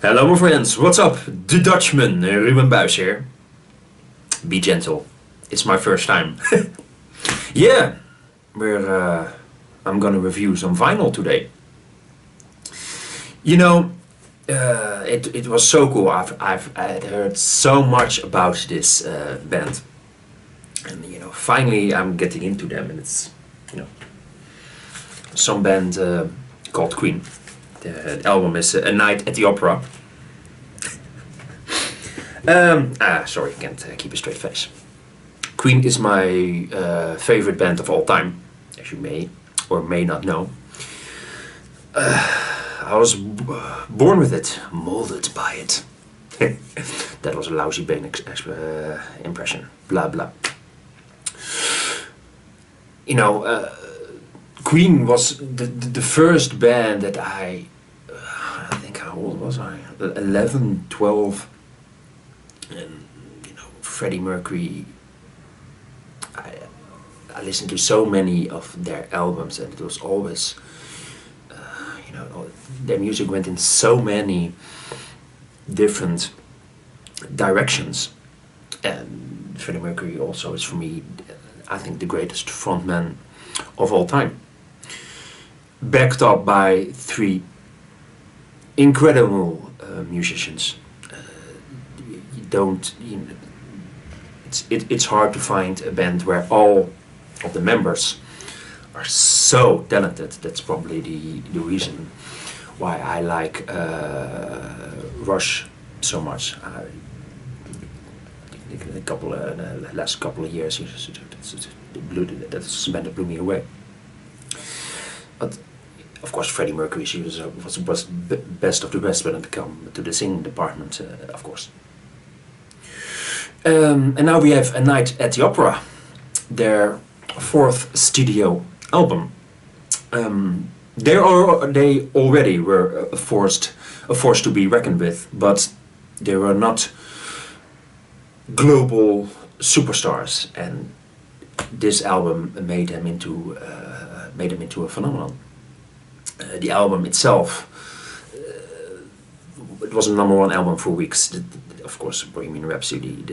Hello my friends, what's up? The Dutchman, Ruben Buijs here. Be gentle, it's my first time. Yeah, I'm gonna review some vinyl today. You know, it was so cool. I'd heard so much about this band, and finally I'm getting into them, and it's some band called Queen. The album is A Night at the Opera. Sorry, can't keep a straight face. Queen is my favorite band of all time, as you may or may not know. I was born with it, molded by it. That was a lousy band impression. Blah blah. Queen was the first band that I think, how old was I? 11, 12, and Freddie Mercury. I listened to so many of their albums, and it was always, their music went in so many different directions, and Freddie Mercury also is for me, I think, the greatest frontman of all time. Backed up by three incredible musicians. It's hard to find a band where all of the members are so talented. That's probably the reason why I like Rush so much. The last couple of years, that's a band that blew me away. But of course, Freddie Mercury, she was best of the best when it came to the singing department, of course. And now we have A Night at the Opera, their fourth studio album. They already were a force to be reckoned with, but they were not global superstars, and this album made them into a phenomenon. The album itself, it was a #1 album for weeks. Of course, Bohemian Rhapsody,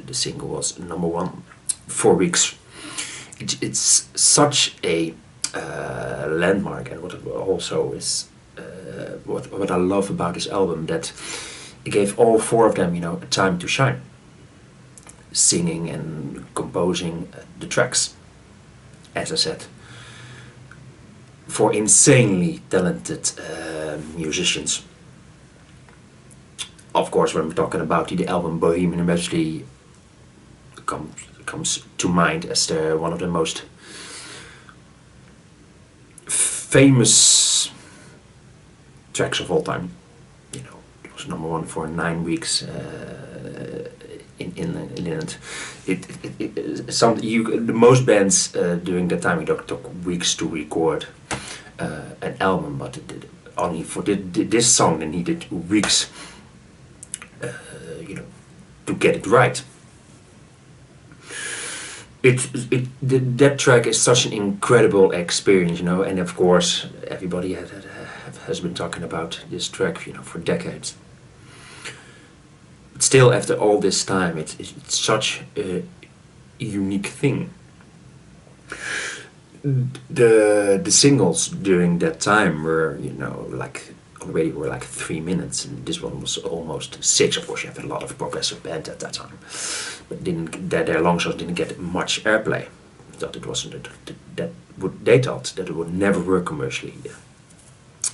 the single, was #1 for weeks. It's such a landmark, and what it also is, what I love about this album, that it gave all four of them, a time to shine, singing and composing the tracks. As I said, for insanely talented musicians. Of course, when we're talking about the album Bohemian Rhapsody, comes to mind as one of the most famous tracks of all time. It was #1 for 9 weeks in England. The most bands during that time, it took weeks to record an album, but only for this song they needed weeks, to get it right. That track is such an incredible experience, and of course everybody has been talking about this track, for decades. But still, after all this time, it's such a unique thing. The singles during that time were, already were like 3 minutes, and this one was almost 6. Of course, you have a lot of progressive band at that time, but their long songs didn't get much airplay. Thought it wasn't they thought that it would never work commercially.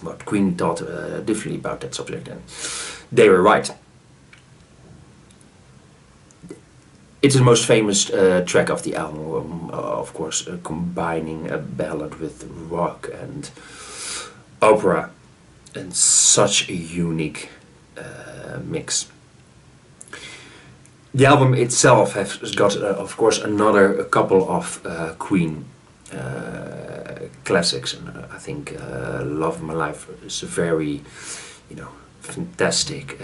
But Queen thought differently about that subject, and they were right. It's the most famous track of the album, of course, combining a ballad with rock and opera, and such a unique mix. The album itself has got, of course, a couple of Queen classics, and I think "Love of My Life" is a very, fantastic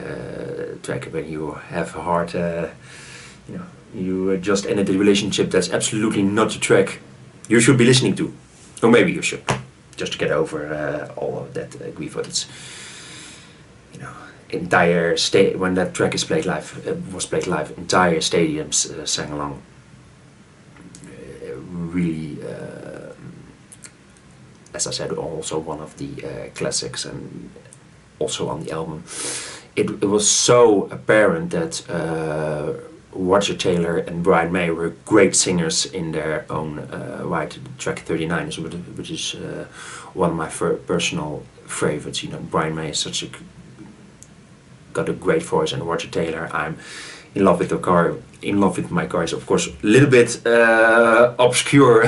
track. When you have a heart, you just ended a relationship, that's absolutely not the track you should be listening to, or maybe you should, just to get over all of that grief. But it's, entire when that track is played live, was played live, entire stadiums sang along. Really, as I said, also one of the classics, and also on the album. It was so apparent that Roger Taylor and Brian May were great singers in their own right. Track 39, which is one of my personal favorites. You know, Brian May is got a great voice, and Roger Taylor, I'm in love with the car. In love with my car is of course a little bit obscure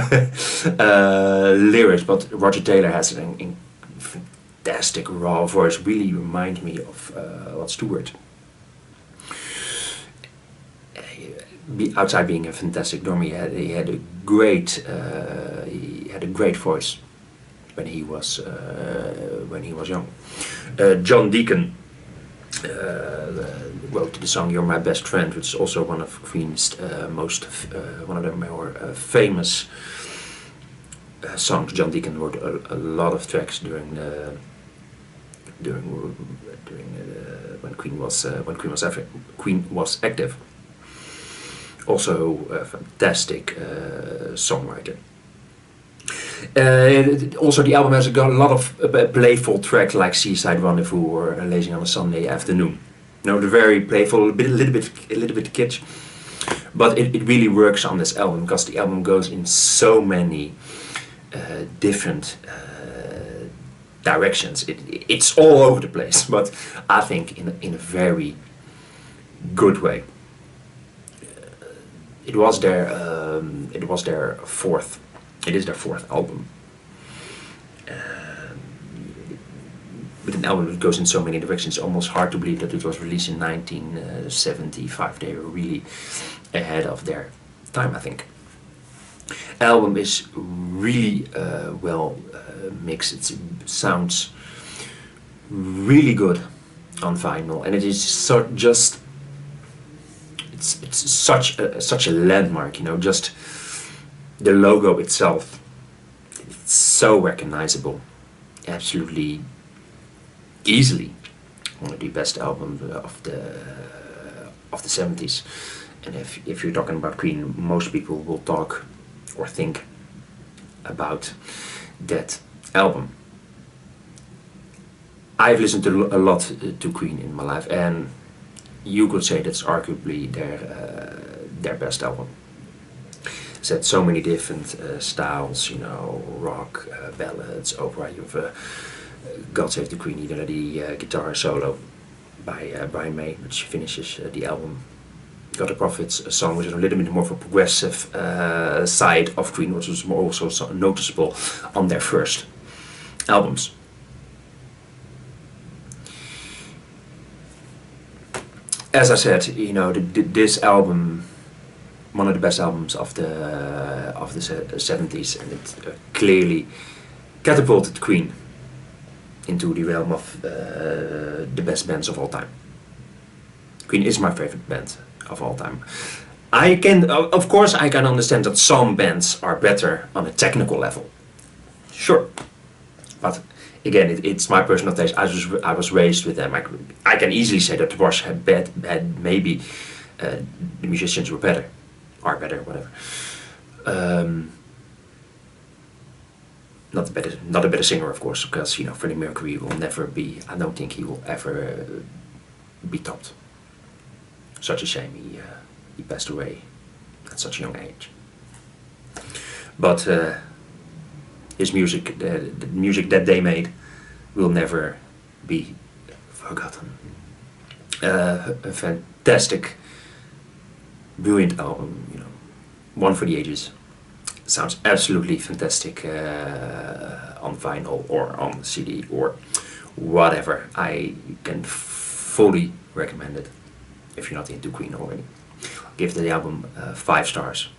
lyrics, but Roger Taylor has an fantastic raw voice. Really reminds me of Rod Stewart. Outside being a fantastic drummer, he had a great voice when he was young. John Deacon wrote the song "You're My Best Friend," which is also one of Queen's one of their more famous songs. John Deacon wrote a lot of tracks during when Queen was active. Also a fantastic songwriter. Also, the album has got a lot of playful tracks like "Seaside Rendezvous" or "Lazy on a Sunday Afternoon." You know, they're very playful, a little bit kitsch, but it really works on this album because the album goes in so many different directions. It's all over the place, but I think in a very good way. It is their fourth album. With an album that goes in so many directions, it's almost hard to believe that it was released in 1975. They were really ahead of their time, I think. Album is really well mixed. It sounds really good on vinyl, and it is it's such a landmark, you know. Just the logo itself, it's so recognizable, absolutely easily one of the best albums of the 70s. And if you're talking about Queen, most people will talk or think about that album. I've listened to a lot to Queen in my life, and you could say that's arguably their best album. It's had so many different styles, you know, rock, ballads, opera. You have God Save the Queen, the guitar solo by Brian May, which finishes the album. God the Prophet's a song which is a little bit more of a progressive side of Queen, which was more also noticeable on their first albums. As I said, you know, this album, one of the best albums of the 70s, and it clearly catapulted Queen into the realm of the best bands of all time. Queen is my favorite band of all time. Of course, I can understand that some bands are better on a technical level. Sure, but again, it's my personal taste. I was raised with them. I can easily say that the Buijs had maybe the musicians are better, whatever. Not a better singer, of course, because, you know, Freddie Mercury will never be. I don't think he will ever be topped. Such a shame he passed away at such a young age. But his music, the music that they made, will never be forgotten. A fantastic, brilliant album, you know, one for the ages. Sounds absolutely fantastic on vinyl or on CD or whatever. I can fully recommend it if you're not into Queen already. Give the album 5 stars.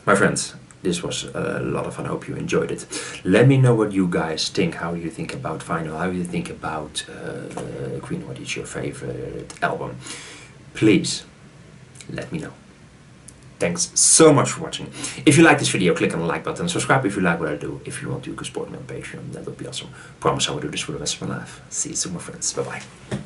My friends, this was a lot of fun. I hope you enjoyed it. Let me know what you guys think. How you think about vinyl? How you think about Queen? What is your favorite album? Please let me know. Thanks so much for watching. If you like this video, click on the like button, subscribe if you like what I do. If you want to, you can support me on Patreon. That would be awesome. Promise I will do this for the rest of my life. See you soon, my friends. Bye bye.